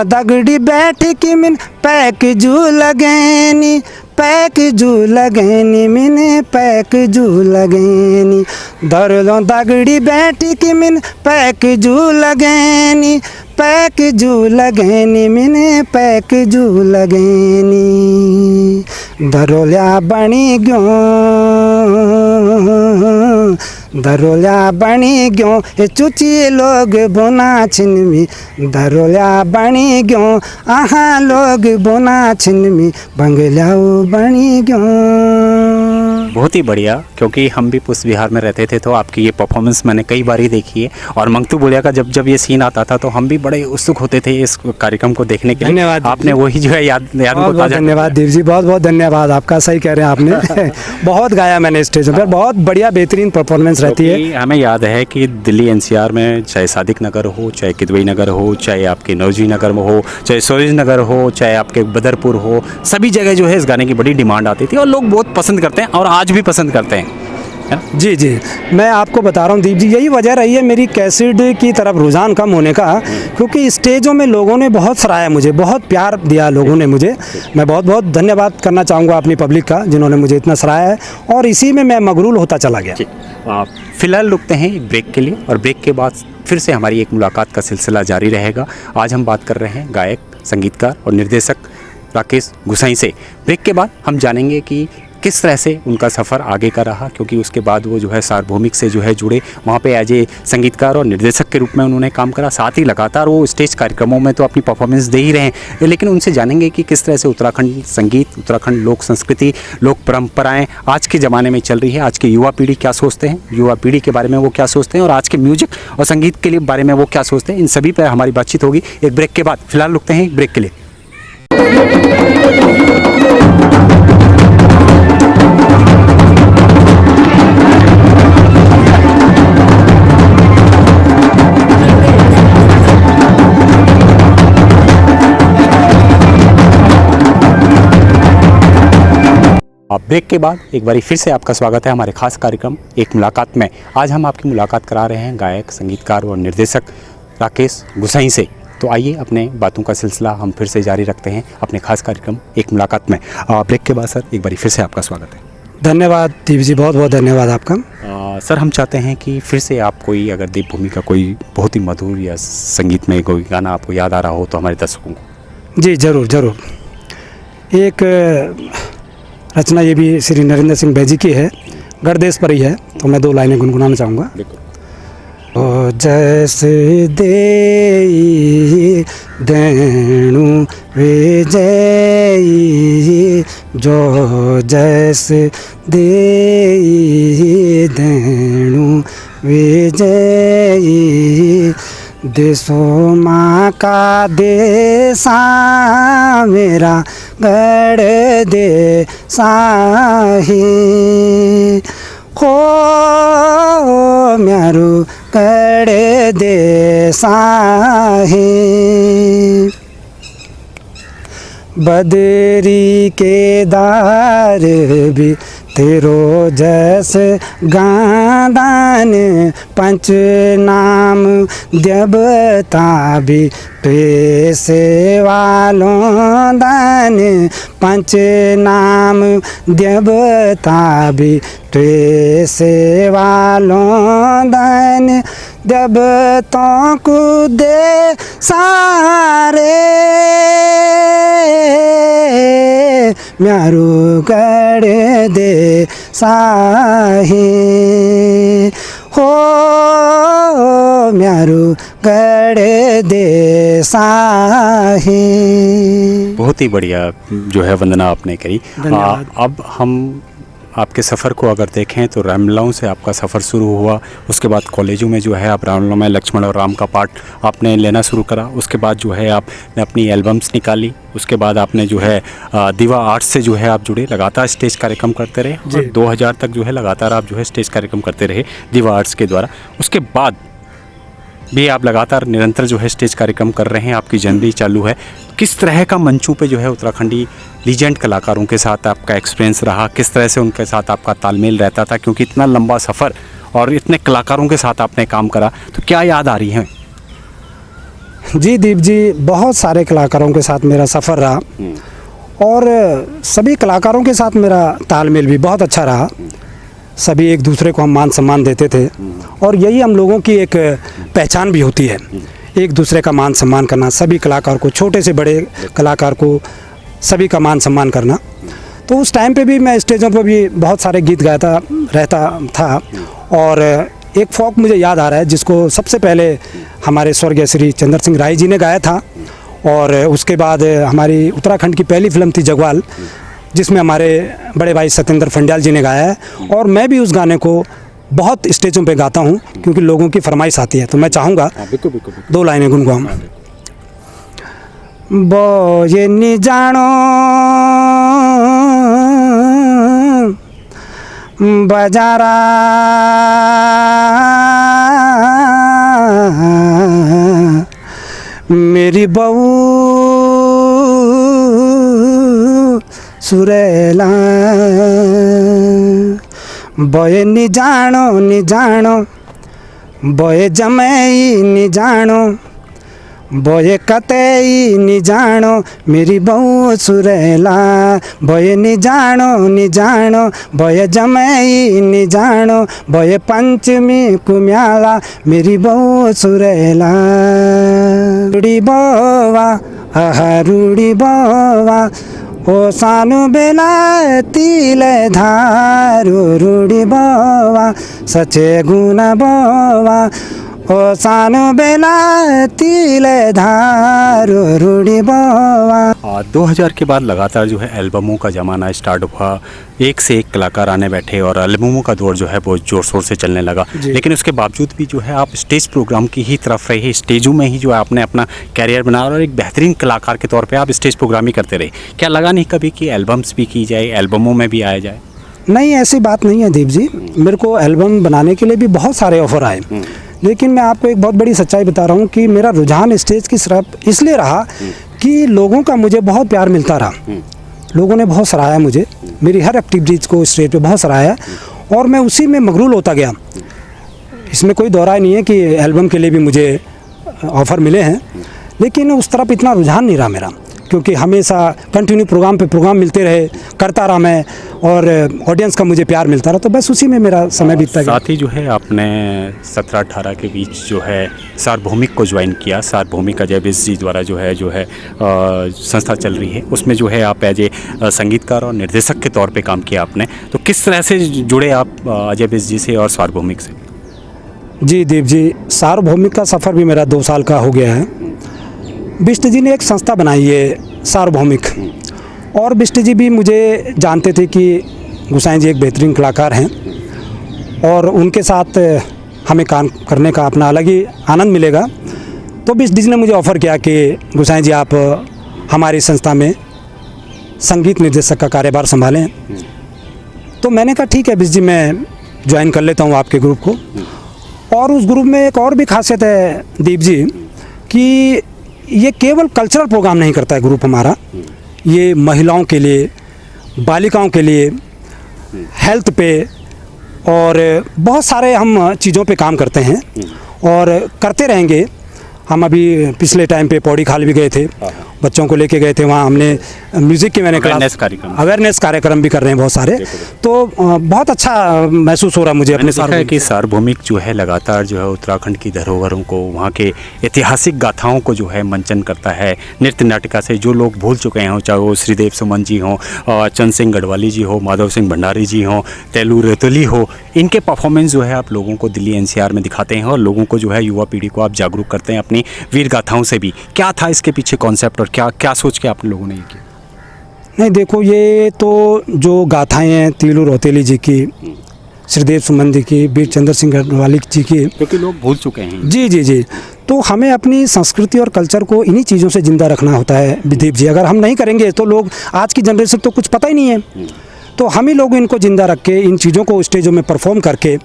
दगड़ी बैठ की मिन पैक जू लगैनी, पैक जू लगैनी मिन पैक जू लगैनी, दरलो दगड़ी बैठ की मिन पैक जू लगैनी, पैक जू लगैनी मिन पैक जू लगैनी, दरोल्या बणी ग्यो, दरोल्या बणी ग्यो, हे चुची लोग बुना छिनमी दरोल्या बणी ग्यो, आहा लोग बुना छिनमी बंगल्याओ बणी ग्यो। बहुत ही बढ़िया, क्योंकि हम भी पुष्प विहार में रहते थे तो आपकी ये परफॉर्मेंस मैंने कई बार ही देखी है। और मंगतू बोलिया का जब ये सीन आता था तो हम भी बड़े उत्सुक होते थे इस कार्यक्रम को देखने के लिए। धन्यवाद। आपने वही जो है याद बहुत बहुत धन्यवाद देव जी, बहुत बहुत धन्यवाद आपका। सही कह रहे हैं आपने बहुत गाया मैंने स्टेज पर, बहुत बढ़िया बेहतरीन परफॉर्मेंस रहती है। हमें याद है कि दिल्ली एनसीआर में चाहे सादिक नगर हो, चाहे किदवई नगर हो, चाहे आपके नौजी नगर में हो, चाहे सूरज नगर हो, चाहे आपके बदरपुर हो, सभी जगह जो है इस गाने की बड़ी डिमांड आती थी और लोग बहुत पसंद करते हैं और आज भी पसंद करते हैं। जी जी, मैं आपको बता रहा हूँ दीप जी, यही वजह रही है मेरी कैसेट की तरफ रुझान कम होने का, क्योंकि स्टेजों में लोगों ने बहुत सराहा मुझे, बहुत प्यार दिया लोगों ने मुझे। मैं बहुत बहुत धन्यवाद करना चाहूँगा अपनी पब्लिक का जिन्होंने मुझे इतना सराहा है, और इसी में मैं मगरूल होता चला गया। फिलहाल रुकते हैं एक ब्रेक के लिए, और ब्रेक के बाद फिर से हमारी एक मुलाकात का सिलसिला जारी रहेगा। आज हम बात कर रहे हैं गायक, संगीतकार और निर्देशक राकेश गुसाई से। ब्रेक के बाद हम जानेंगे कि किस तरह से उनका सफ़र आगे का रहा, क्योंकि उसके बाद वो जो है सार्वभौमिक से जो है जुड़े, वहाँ पे एज ए संगीतकार और निर्देशक के रूप में उन्होंने काम करा। साथ ही लगातार वो स्टेज कार्यक्रमों में तो अपनी परफॉर्मेंस दे ही रहे हैं, लेकिन उनसे जानेंगे कि किस तरह से उत्तराखंड संगीत, उत्तराखंड लोक संस्कृति, लोक परंपराएँ आज के ज़माने में चल रही है। आज की युवा पीढ़ी क्या सोचते हैं, युवा पीढ़ी के बारे में वो क्या सोचते हैं, और आज के म्यूजिक और संगीत के लिए बारे में वो क्या सोचते हैं, इन सभी पर हमारी बातचीत होगी एक ब्रेक के बाद। फिलहाल रुकते हैं एक ब्रेक के लिए। ब्रेक के बाद एक बारी फिर से आपका स्वागत है हमारे खास कार्यक्रम एक मुलाकात में। आज हम आपकी मुलाकात करा रहे हैं गायक, संगीतकार और निर्देशक राकेश गुसाई से। तो आइए अपने बातों का सिलसिला हम फिर से जारी रखते हैं अपने खास कार्यक्रम एक मुलाकात में। ब्रेक के बाद सर एक बार फिर से आपका स्वागत है। धन्यवाद दीप जी, बहुत बहुत धन्यवाद आपका। सर हम चाहते हैं कि फिर से आप कोई अगर देवभूमि का कोई बहुत ही मधुर या संगीत में कोई गाना आपको याद आ रहा हो तो हमारे दर्शकों को। जी ज़रूर ज़रूर। एक रचना ये भी श्री नरेंद्र सिंह बैजी की है, गढ़देश पर ही है, तो मैं 2 लाइनें गुनगुनाना चाहूँगा। ओ जैसे दे देणु विजयी, जो जैसे दे देणु विजयी, देशो माँ का देसा मेरा गढ़ दे साही, हो म्यारू गढ़ दे साही। बदरी केदार भी तेरो जैसे गादान, पंच नाम देवता भी पैसे वालों दान, पंच नाम देवता भी पैसे वालों दान, देवताओं को दे सारे म्यारू गढ़ दे साही, हो म्यारू गढ़ दे साही। बहुत ही बढ़िया जो है वंदना आपने करी। अब हम आपके सफ़र को अगर देखें तो रामलीलाओं से आपका सफ़र शुरू हुआ, उसके बाद कॉलेजों में जो है आप रामलीला में लक्ष्मण और राम का पाठ आपने लेना शुरू करा, उसके बाद जो है आपने अपनी एल्बम्स निकाली, उसके बाद आपने जो है दिवा आर्ट्स से जो है आप जुड़े, लगातार स्टेज कार्यक्रम करते रहे और 2000 तक जो है लगातार आप जो है स्टेज कार्यक्रम करते रहे दिवा आर्ट्स के द्वारा। उसके बाद भी आप लगातार निरंतर जो है स्टेज कार्यक्रम कर रहे हैं, आपकी जर्नी चालू है। किस तरह का मंचों पे जो है उत्तराखंडी लीजेंड कलाकारों के साथ आपका एक्सपीरियंस रहा, किस तरह से उनके साथ आपका तालमेल रहता था, क्योंकि इतना लंबा सफ़र और इतने कलाकारों के साथ आपने काम करा, तो क्या याद आ रही है? जी दीप जी, बहुत सारे कलाकारों के साथ मेरा सफ़र रहा और सभी कलाकारों के साथ मेरा तालमेल भी बहुत अच्छा रहा। सभी एक दूसरे को हम मान सम्मान देते थे और यही हम लोगों की एक पहचान भी होती है, एक दूसरे का मान सम्मान करना, सभी कलाकार को, छोटे से बड़े कलाकार को सभी का मान सम्मान करना। तो उस टाइम पे भी मैं स्टेजों पर भी बहुत सारे गीत गाता रहता था और एक फोक मुझे याद आ रहा है जिसको सबसे पहले हमारे स्वर्गीय श्री चंद्र सिंह राय जी ने गाया था और उसके बाद हमारी उत्तराखंड की पहली फिल्म थी जगवाल, जिसमें हमारे बड़े भाई सत्येंद्र फंड्याल जी ने गाया है और मैं भी उस गाने को बहुत स्टेजों पे गाता हूँ क्योंकि लोगों की फरमाइश आती है। तो मैं चाहूँगा 2 लाइनें गुनगुनाऊँ। बो ये नी जानो बजारा मेरी बहू सुरेला, बोए नि जानो बोए जमई नि जानो, बोए कतई नि जानो मेरी बहू सुरेला, बोए नि जानो बोए जमई नि जानो, बोए पंचमी कुम्याला मेरी बहू सुरेला। रूड़ी बोवा आहा रूड़ी बोवा ओ सानु बेला तिले धारू रूड़ी बोवा सचे गुना बोवा ओ सानु बेला तिले धारू रूड़ी बोवा। 2000 के बाद लगातार जो है एल्बमों का ज़माना स्टार्ट हुआ, एक से एक कलाकार आने बैठे और एल्बमों का दौर जो है बहुत ज़ोर शोर से चलने लगा। लेकिन उसके बावजूद भी जो है आप स्टेज प्रोग्राम की ही तरफ रहे, स्टेजों में ही जो है आपने अपना कैरियर बनाया और एक बेहतरीन कलाकार के तौर पे आप स्टेज प्रोग्राम ही करते रहे। क्या लगा नहीं कभी कि एल्बम्स भी की जाए, एल्बमों में भी आया जाए? नहीं, ऐसी बात नहीं है दीप जी। मेरे को एल्बम बनाने के लिए भी बहुत सारे ऑफ़र आए, लेकिन मैं आपको एक बहुत बड़ी सच्चाई बता रहा हूँ कि मेरा रुझान स्टेज की तरफ इसलिए रहा कि लोगों का मुझे बहुत प्यार मिलता रहा। लोगों ने बहुत सराहा मुझे, मेरी हर एक्टिविटीज़ को स्टेज पे बहुत सराहा और मैं उसी में मगरूल होता गया। इसमें कोई दौरा नहीं है कि एल्बम के लिए भी मुझे ऑफ़र मिले हैं, लेकिन उस तरफ इतना रुझान नहीं रहा मेरा, क्योंकि हमेशा कंटिन्यू प्रोग्राम पे प्रोग्राम मिलते रहे, करता रहा मैं, और ऑडियंस का मुझे प्यार मिलता रहा, तो बस उसी में मेरा समय बीतता गया। साथ ही जो है आपने 17-18 के बीच जो है सार्वभौमिक को ज्वाइन किया। सार्वभौमिक अजय बिष्ट जी द्वारा जो है संस्था चल रही है, उसमें जो है आप एज ए संगीतकार और निर्देशक के तौर पे काम किया आपने। तो किस तरह से जुड़े आप अजय बिष्ट जी से और सार्वभौमिक से? जी दीप जी, सार्वभौमिक का सफ़र भी मेरा 2 साल का हो गया है। बिष्ट जी ने एक संस्था बनाई है सार्वभौमिक, और बिष्ट जी भी मुझे जानते थे कि गुसाई जी एक बेहतरीन कलाकार हैं, और उनके साथ हमें काम करने का अपना अलग ही आनंद मिलेगा। तो बिष्ट जी ने मुझे ऑफ़र किया कि गुसाई जी आप हमारी संस्था में संगीत निर्देशक का कार्यभार संभालें। तो मैंने कहा ठीक है बिष्ट जी, मैं ज्वाइन कर लेता हूँ आपके ग्रुप को। और उस ग्रुप में एक और भी खासियत है दीप जी, कि ये केवल कल्चरल प्रोग्राम नहीं करता है ग्रुप हमारा, ये महिलाओं के लिए, बालिकाओं के लिए, हेल्थ पे, और बहुत सारे हम चीज़ों पे काम करते हैं और करते रहेंगे। हम अभी पिछले टाइम पे पौड़ी खाल भी गए थे, बच्चों को लेके गए थे, वहाँ हमने म्यूज़िक की मैंने अवेयरनेस कार्यक्रम भी कर रहे हैं बहुत सारे। तो बहुत अच्छा महसूस हो रहा है मुझे अपने साथ कि सार्वभौमिक जो है लगातार जो है उत्तराखंड की धरोहरों को, वहाँ के ऐतिहासिक गाथाओं को जो है मंचन करता है नृत्य नाटिका से। जो लोग भूल चुके हैं, चाहे वो श्रीदेव सुमन जी हों, चंद सिंह गढ़वाली जी हो, माधव सिंह भंडारी जी हों, तेलू रेतली हो, इनके परफॉर्मेंस जो है आप लोगों को दिल्ली NCR में दिखाते हैं और लोगों को जो है युवा पीढ़ी को आप जागरूक करते हैं अपनी वीर गाथाओं से भी। क्या था इसके पीछे कॉन्सेप्ट और क्या सोच के आप लोगों ने ये किया? नहीं देखो, ये तो जो गाथाएं हैं तीलू रौतेली जी की, श्रीदेव सुमन जी की, वीर चंद्र सिंह गढ़वाली जी की, क्योंकि लोग भूल चुके हैं। जी जी जी, तो हमें अपनी संस्कृति और कल्चर को इन्हीं चीज़ों से ज़िंदा रखना होता है विदीप जी। अगर हम नहीं करेंगे तो लोग, आज की जनरेशन को कुछ पता ही नहीं है, तो हम ही लोग इनको ज़िंदा रख के इन चीज़ों को स्टेजों में परफॉर्म करके,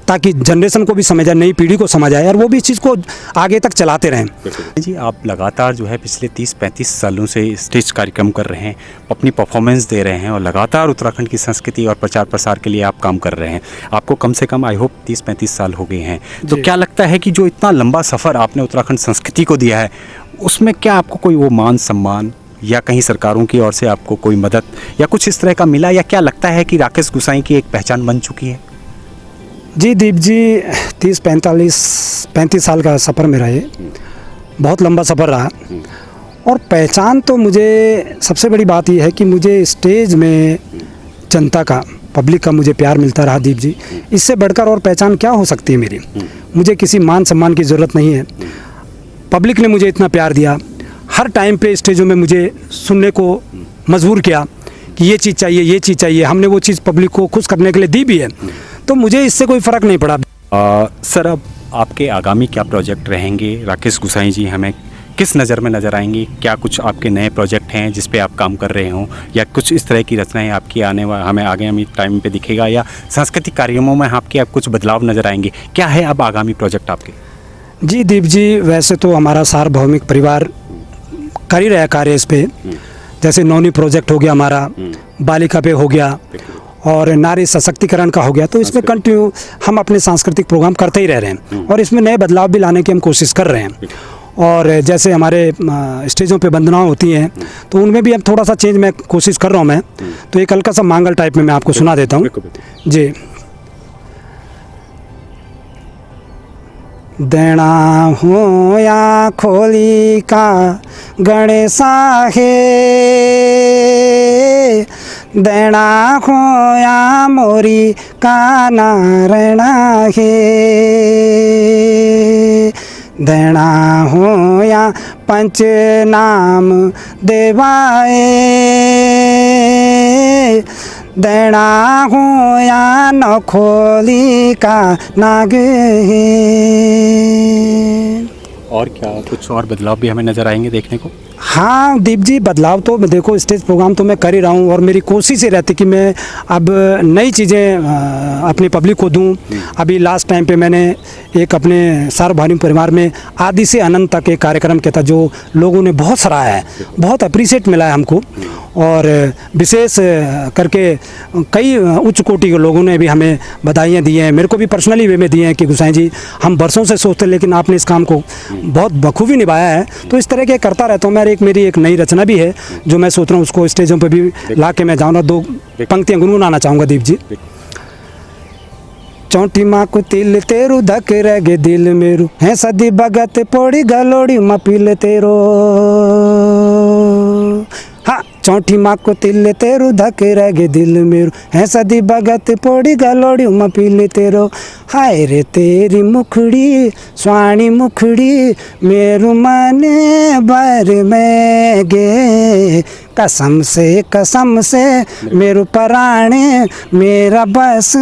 ताकि जनरेशन को भी समझ आए, नई पीढ़ी को समझ आए, और वो भी इस चीज़ को आगे तक चलाते रहें। जी, आप लगातार जो है पिछले 30-35 सालों से स्टेज कार्यक्रम कर रहे हैं, अपनी परफॉर्मेंस दे रहे हैं और लगातार उत्तराखंड की संस्कृति और प्रचार प्रसार के लिए आप काम कर रहे हैं। आपको कम से कम आई होप 30-35 साल हो गए हैं। तो क्या लगता है कि जो इतना लंबा सफ़र आपने उत्तराखंड संस्कृति को दिया है, उसमें क्या आपको कोई वो मान सम्मान या कहीं सरकारों की ओर से आपको कोई मदद या कुछ इस तरह का मिला, या क्या लगता है कि राकेश गुसाई की एक पहचान बन चुकी है? जी दीप जी, 30-35 साल का सफ़र मेरा ये बहुत लंबा सफ़र रहा, और पहचान तो मुझे सबसे बड़ी बात ये है कि मुझे स्टेज में जनता का, पब्लिक का मुझे प्यार मिलता रहा दीप जी। इससे बढ़कर और पहचान क्या हो सकती है मेरी? मुझे किसी मान सम्मान की ज़रूरत नहीं है। पब्लिक ने मुझे इतना प्यार दिया, हर टाइम पे स्टेजों में मुझे सुनने को मजबूर किया कि ये चीज़ चाहिए, ये चीज़ चाहिए। हमने वो चीज़ पब्लिक को खुश करने के लिए दी भी है, तो मुझे इससे कोई फ़र्क नहीं पड़ा। सर, अब आपके आगामी क्या प्रोजेक्ट रहेंगे? राकेश गुसाई जी हमें किस नज़र में नज़र आएंगी? क्या कुछ आपके नए प्रोजेक्ट हैं जिस पे आप काम कर रहे हों, या कुछ इस तरह की रचनाएं आपकी हमें आगामी टाइम पे दिखेगा, या सांस्कृतिक कार्यक्रमों में आपके आप कुछ बदलाव नज़र आएंगे? क्या है अब आगामी प्रोजेक्ट आपके? जी दीप जी, वैसे तो हमारा सार्वभौमिक परिवार कर ही रहा कार्य इस पे, जैसे नौनी प्रोजेक्ट हो गया हमारा, बालिका पे हो गया, और नारी सशक्तिकरण का हो गया। तो इसमें कंटिन्यू हम अपने सांस्कृतिक प्रोग्राम करते ही रह रहे हैं, और इसमें नए बदलाव भी लाने की हम कोशिश कर रहे हैं। और जैसे हमारे स्टेजों पे वंदनाएं होती हैं, तो उनमें भी अब थोड़ा सा चेंज मैं कोशिश कर रहा हूँ मैं। तो एक हल्का सा मांगल टाइप में मैं आपको सुना देता हूँ जी। देना हो या खोली का गणेशा है, देना हो या मोरी का नारायणा है, देना हो या पंच नाम देवाए, देना हो या नखोली का नाग है। और क्या कुछ और बदलाव भी हमें नज़र आएंगे देखने को? हाँ दीप जी, बदलाव तो देखो, स्टेज प्रोग्राम तो मैं कर ही रहा हूँ, और मेरी कोशिश ये रहती कि मैं अब नई चीज़ें अपनी पब्लिक को दूँ। अभी लास्ट टाइम पे मैंने एक अपने सार्वभौमिक परिवार में आदि से अनंत तक एक कार्यक्रम किया था, जो लोगों ने बहुत सराहा है, बहुत अप्रिशिएट मिला है हमको। और विशेष करके कई उच्च कोटि के लोगों ने भी हमें बधाइयाँ दी हैं, मेरे को भी पर्सनली वे में दिए हैं कि गोसाई जी हम बरसों से सोचते हैं लेकिन आपने इस काम को बहुत बखूबी निभाया है। तो इस तरह के करता रहता हूँ मैं। मेरी एक नई रचना भी है जो मैं सोच रहा हूँ उसको स्टेजों पर भी ला के मैं जाऊँगा, 2 पंक्तियाँ गुनगुनाना चाहूँगा दीप जी। चौंटी माँ को तिल तेरू धक रह गे दिल मेरू है सदी भगत पोड़ी गलोड़ी मपील तेरो। हाँ, चौंठी माँ को तिल तेरू धक रह गे दिल मेरू है सदी भगत पोड़ी गलोड़ी मपील तेरो। हाय रे तेरी मुखड़ी स्वाणी मुखड़ी मेरू माने बार में गे कसम से मेरू पराणे मेरा बस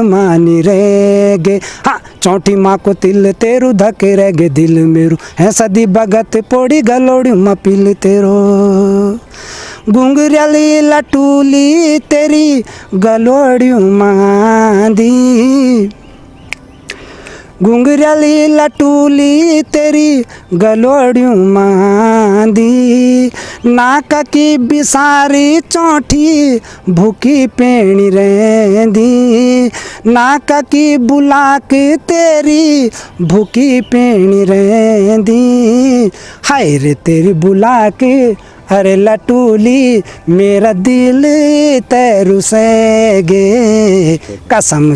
मानी रह गे। हाँ, चौंठी माँ को तिल तेरू धके रह गे दिल मेरू है सदी भगत पोड़ी गलोड़ी मपील तेरो। घुंघरली लटूली तेरी गलोड़ी मांदी घुंघरली लटूली तेरी गलोड़ियों मांदी नाका की बिसारी चौंठी भूखी पेणी रहंदी नाका की बुलाक तेरी भूखी पेणी रहंदी। हाय रे तेरी बुलाक अरे लटूली मेरा दिल तैरू से गे कसम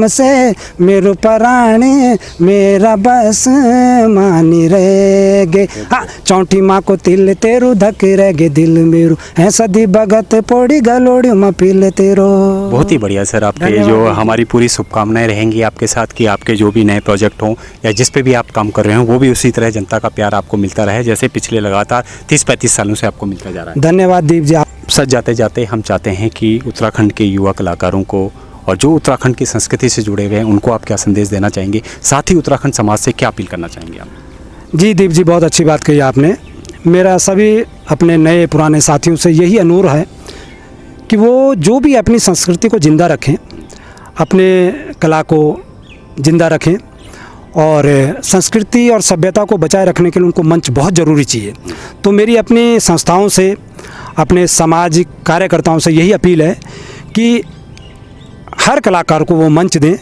से मेरो प्राणे मेरा बस मानी रह गे। हाँ, चौंठी माँ को तिल तेरू धक रह गे दिल मेरू है सदी भगत पोड़ी गलोड़ी मपील तेरो। बहुत ही बढ़िया सर, आपके जो हमारी पूरी शुभकामनाएं रहेंगी आपके साथ कि आपके जो भी नए प्रोजेक्ट हों या जिस पे भी आप काम कर रहे हो वो भी उसी तरह जनता का प्यार आपको मिलता रहे जैसे पिछले लगातार 30-35 सालों से आपको मिलता जा रहा है। धन्यवाद दीप जी। सच जाते जाते हम चाहते हैं कि उत्तराखंड के युवा कलाकारों को और जो उत्तराखंड की संस्कृति से जुड़े हुए हैं उनको आप क्या संदेश देना चाहेंगे, साथ ही उत्तराखंड समाज से क्या अपील करना चाहेंगे आप? जी दीप जी, बहुत अच्छी बात कही आपने। मेरा सभी अपने नए पुराने साथियों से यही अनुरोध है कि वो जो भी अपनी संस्कृति को ज़िंदा रखें, अपने कला को ज़िंदा रखें और संस्कृति और सभ्यता को बचाए रखने के लिए उनको मंच बहुत ज़रूरी चाहिए। तो मेरी अपनी संस्थाओं से, अपने सामाजिक कार्यकर्ताओं से यही अपील है कि हर कलाकार को वो मंच दें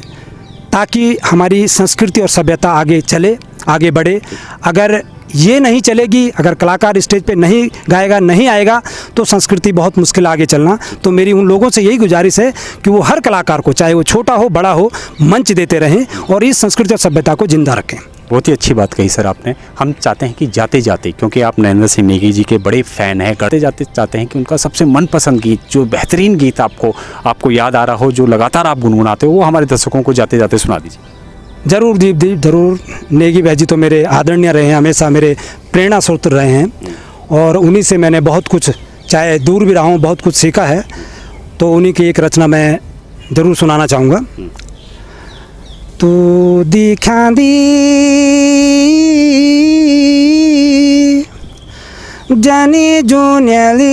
ताकि हमारी संस्कृति और सभ्यता आगे चले, आगे बढ़े। अगर ये नहीं चलेगी, अगर कलाकार स्टेज पे नहीं गाएगा, नहीं आएगा तो संस्कृति बहुत मुश्किल आगे चलना। तो मेरी उन लोगों से यही गुजारिश है कि वो हर कलाकार को, चाहे वो छोटा हो बड़ा हो, मंच देते रहें और इस संस्कृति और सभ्यता को जिंदा रखें। बहुत ही अच्छी बात कही सर आपने। हम चाहते हैं कि जाते जाते, क्योंकि आप नरेंद्र सिंह नेगी जी के बड़े फ़ैन हैं, करते जाते चाहते हैं कि उनका सबसे मनपसंद गीत, जो बेहतरीन गीत आपको याद आ रहा हो, जो लगातार आप गुनगुनाते हो, वो हमारे दर्शकों को जाते जाते सुना दीजिए। ज़रूर दीप ज़रूर। नेगी भाई जी तो मेरे आदरणीय रहे हैं, हमेशा मेरे प्रेरणा स्रोत रहे हैं और उन्हीं से मैंने बहुत कुछ, चाहे दूर भी रहा हूँ, बहुत कुछ सीखा है। तो उन्हीं की एक रचना मैं ज़रूर सुनाना चाहूँगा। तू दिखा दी जानी जुन्याली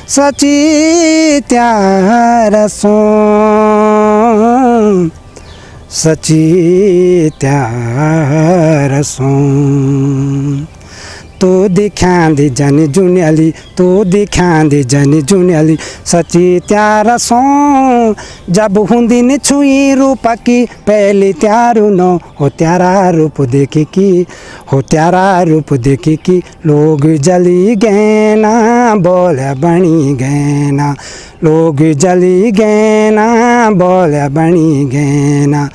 सची त्यार सो सची त्यार सो तो दिखा दी जानी जुन्याली, तो दिखा दी जानी जुन्याली सची त्यार सो जब हुंदी ने छुई रूपा की पहली त्यारू नो हो त्यारा रूप देखी की, हो त्यारा रूप देखी की लोग जली गए ना बोले बनी गए ना, लोग जली गए ना बोले बनी गए ना।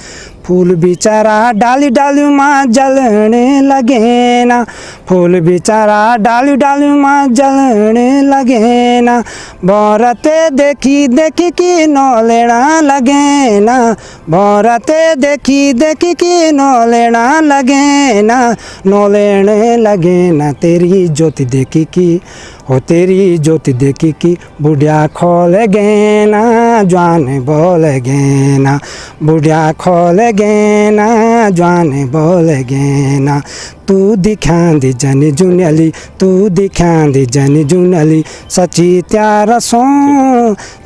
फूल बेचारा डाली डाली माँ जलने लगे ना, फूल बेचारा डाली डाली माँ जलने लगे ना। बौरते देखी देखी की नो लेना लगे ना, बौरते देखी देखी की नो लेना लगे ना, नो लेने लगे ना। तेरी ज्योति देखी की हो तेरी ज्योति देखी कि बुढ़िया खोल गे ना जवान बोल गे ना, बुढ़िया खोल गे ना जवान बोल गे ना, तू दिखा दी जन जुनली, तू दिखा दी जन जुनली, सची त्यार सो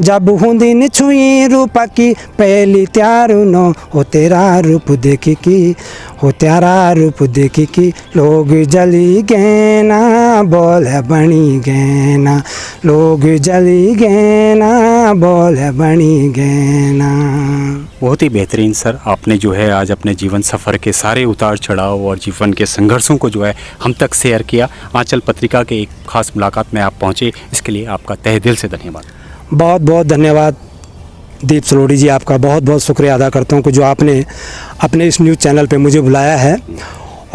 जब हुंदिन छुई रूप की पहली त्यारू नो, हो तेरा रूप देखी कि, हो तेरा रूप देखी कि लोग जली गए ना बोल बनी गए ना, लोग जली गए ना बोल बनी गए ना। बहुत ही बेहतरीन सर, आपने जो है आज अपने जीवन सफ़र के सारे उतार चढ़ाव और जीवन के संघर्षों को जो है हम तक शेयर किया। आंचल पत्रिका के एक खास मुलाकात में आप पहुँचे, इसके लिए आपका तहे दिल से धन्यवाद। बहुत बहुत धन्यवाद दीप सलोड़ी जी, आपका बहुत बहुत शुक्रिया अदा करता हूँ कि जो आपने अपने इस न्यूज़ चैनल पे मुझे बुलाया है।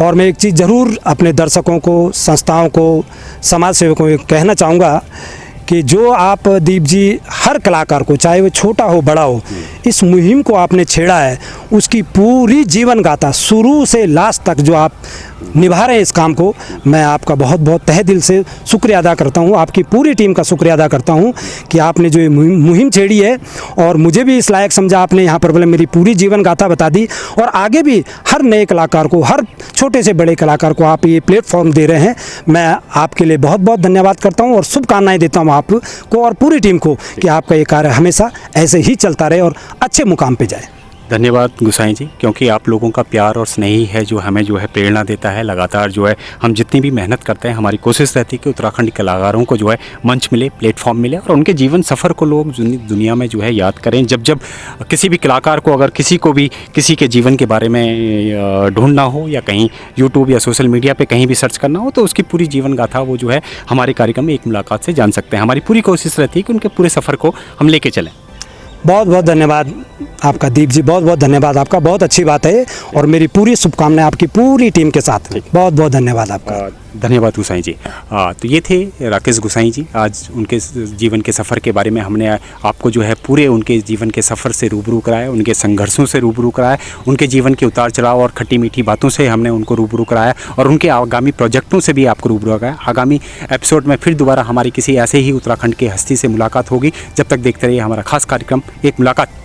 और मैं एक चीज़ ज़रूर अपने दर्शकों को, संस्थाओं को, समाज सेवकों को कहना चाहूँगा कि जो आप दीप जी हर कलाकार को, चाहे वो छोटा हो बड़ा हो, इस मुहिम को आपने छेड़ा है, उसकी पूरी जीवन गाथा शुरू से लास्ट तक जो आप निभा रहे हैं इस काम को, मैं आपका बहुत बहुत तहे दिल से शुक्रिया अदा करता हूँ। आपकी पूरी टीम का शुक्रिया अदा करता हूँ कि आपने जो ये मुहिम छेड़ी है और मुझे भी इस लायक समझा आपने, यहाँ पर बोले मेरी पूरी जीवन गाथा बता दी। और आगे भी हर नए कलाकार को, हर छोटे से बड़े कलाकार को आप ये प्लेटफॉर्म दे रहे हैं, मैं आपके लिए बहुत बहुत धन्यवाद करता हूँ और शुभकामनाएं देता हूँ आपको और पूरी टीम को कि आपका ये कार्य हमेशा ऐसे ही चलता रहे और अच्छे मुकाम पे जाए। धन्यवाद गुसाई जी, क्योंकि आप लोगों का प्यार और स्नेह ही है जो हमें जो है प्रेरणा देता है। लगातार जो है हम जितनी भी मेहनत करते हैं, हमारी कोशिश रहती है कि उत्तराखंड के कलाकारों को जो है मंच मिले, प्लेटफॉर्म मिले और उनके जीवन सफ़र को लोग दुनिया में जो है याद करें। जब जब किसी भी कलाकार को, अगर किसी को भी किसी के जीवन के बारे में ढूंढना हो या कहीं यूट्यूब या सोशल मीडिया पर कहीं भी सर्च करना हो, तो उसकी पूरी जीवन गाथा वो जो है हमारे कार्यक्रम में एक मुलाकात से जान सकते हैं। हमारी पूरी कोशिश रहती है कि उनके पूरे सफ़र को हम लेके चलें। बहुत बहुत धन्यवाद आपका दीप जी, बहुत बहुत धन्यवाद आपका, बहुत अच्छी बात है और मेरी पूरी शुभकामनाएं आपकी पूरी टीम के साथ। बहुत बहुत धन्यवाद आपका। धन्यवाद गुसाई जी। तो ये थे राकेश गुसाई जी। आज उनके जीवन के सफ़र के बारे में हमने आपको जो है पूरे उनके जीवन के सफ़र से रूबरू कराया, उनके संघर्षों से रूबरू कराया, उनके जीवन के उतार चढ़ाव और खट्टी मीठी बातों से हमने उनको रूबरू कराया और उनके आगामी प्रोजेक्टों से भी आपको रूबरू कराया। आगामी एपिसोड में फिर दोबारा हमारी किसी ऐसे ही उत्तराखंड के हस्ती से मुलाकात होगी। जब तक देखते रहिए हमारा खास कार्यक्रम एक मुलाकात।